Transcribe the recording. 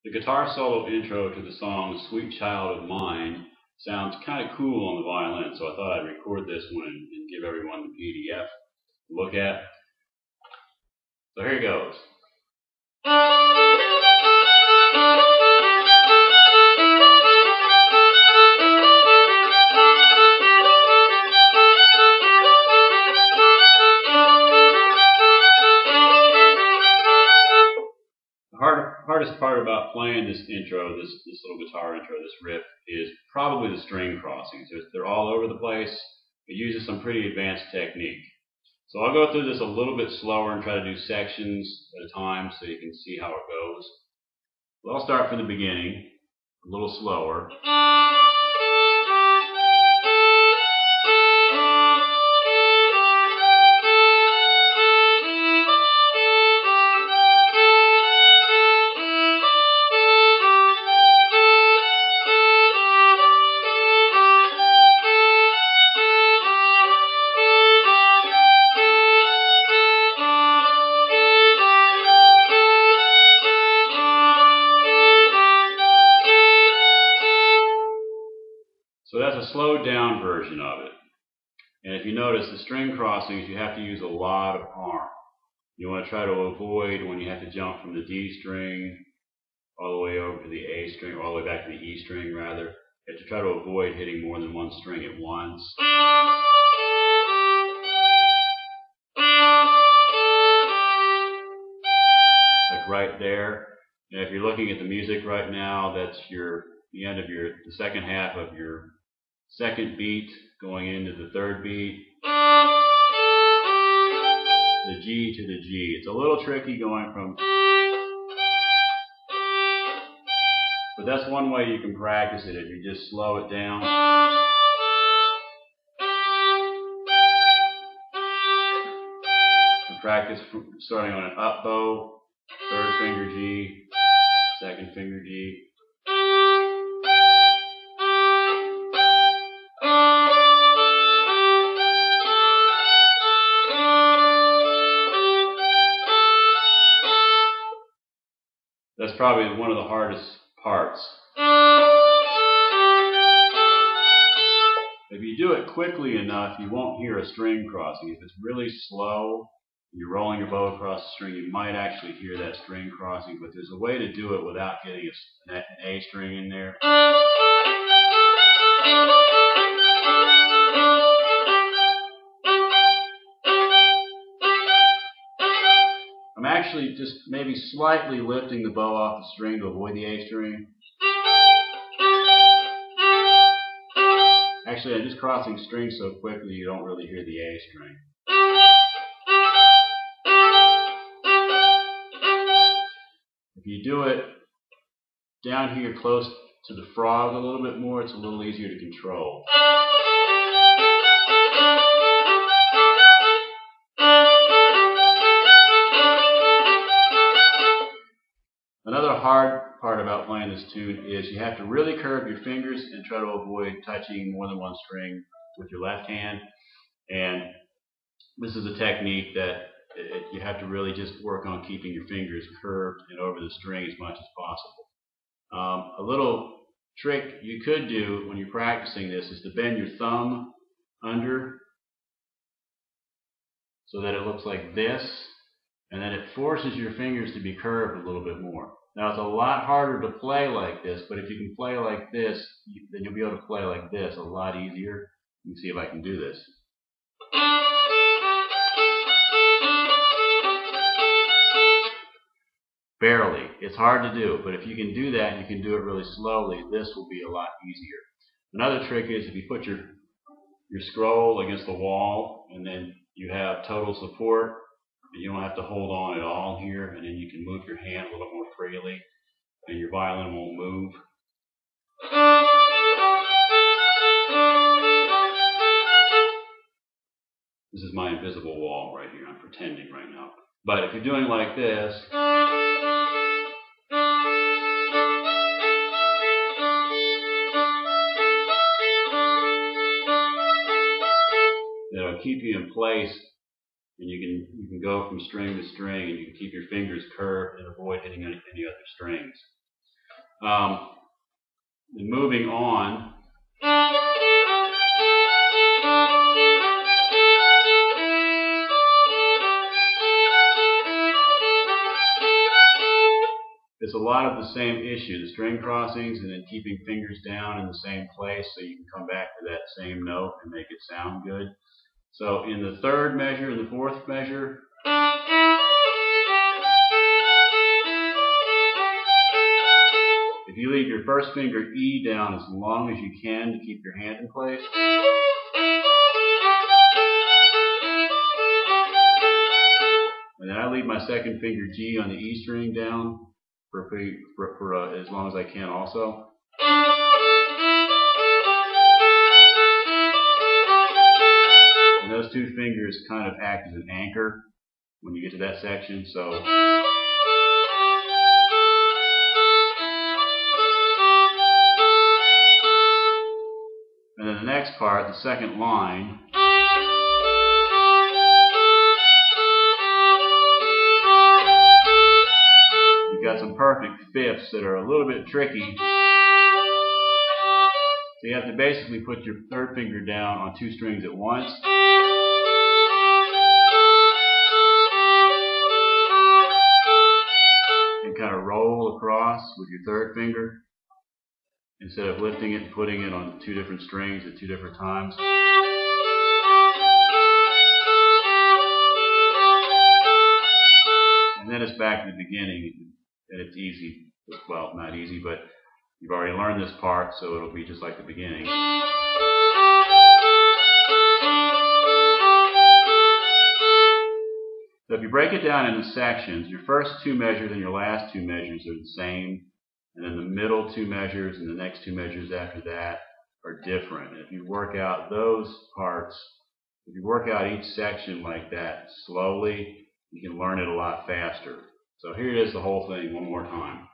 The guitar solo intro to the song Sweet Child of Mine sounds kind of cool on the violin, so I thought I'd record this one and give everyone the PDF to look at. So here it goes. The hardest part about playing this intro, this little guitar intro, this riff, is probably the string crossings. They're all over the place. It uses some pretty advanced technique. So I'll go through this a little bit slower and try to do sections at a time so you can see how it goes. Well, I'll start from the beginning, a little slower. So that's a slowed down version of it. And if you notice the string crossings, you have to use a lot of arm. You want to try to avoid when you have to jump from the D string all the way over to the A string, or all the way back to the E string rather. You have to try to avoid hitting more than one string at once. Like right there. And if you're looking at the music right now, that's the end of the second half of your second beat going into the third beat. The G to the G. It's a little tricky going from, but that's one way you can practice it, if you just slow it down. And practice starting on an up bow, third finger G, second finger G. That's probably one of the hardest parts. If you do it quickly enough, you won't hear a string crossing. If it's really slow, you're rolling your bow across the string, you might actually hear that string crossing, but there's a way to do it without getting an A string in there. I'm actually just maybe slightly lifting the bow off the string to avoid the A string. Actually, I'm just crossing strings so quickly you don't really hear the A string. If you do it down here close to the frog a little bit more, it's a little easier to control. Another hard part about playing this tune is you have to really curve your fingers and try to avoid touching more than one string with your left hand. And this is a technique that you have to really just work on keeping your fingers curved and over the string as much as possible. A little trick you could do when you're practicing this is to bend your thumb under so that it looks like this, and then it forces your fingers to be curved a little bit more. Now it's a lot harder to play like this, but if you can play like this, then you'll be able to play like this a lot easier. Let me see if I can do this. Barely. It's hard to do, but if you can do that and you can do it really slowly, this will be a lot easier. Another trick is if you put your scroll against the wall and then you have total support, you don't have to hold on at all here, and then you can move your hand a little more freely and your violin won't move. This is my invisible wall right here. I'm pretending right now. But if you're doing like this, it'll keep you in place, and you can go from string to string, and you can keep your fingers curved and avoid hitting any other strings. And moving on, it's a lot of the same issue, the string crossings and then keeping fingers down in the same place so you can come back to that same note and make it sound good. So in the third measure and the fourth measure, if you leave your first finger E down as long as you can to keep your hand in place, and then I leave my second finger G on the E string down for as long as I can also. And those two fingers kind of act as an anchor when you get to that section. So and then the next part, the second line, you've got some perfect fifths that are a little bit tricky. So you have to basically put your third finger down on two strings at once. And kind of roll across with your third finger instead of lifting it and putting it on two different strings at two different times. And then it's back to the beginning, and it's easy. Well, not easy, but you've already learned this part, so it'll be just like the beginning. So if you break it down into sections, your first two measures and your last two measures are the same, and then the middle two measures and the next two measures after that are different. And if you work out those parts, if you work out each section like that slowly, you can learn it a lot faster. So here it is, the whole thing one more time.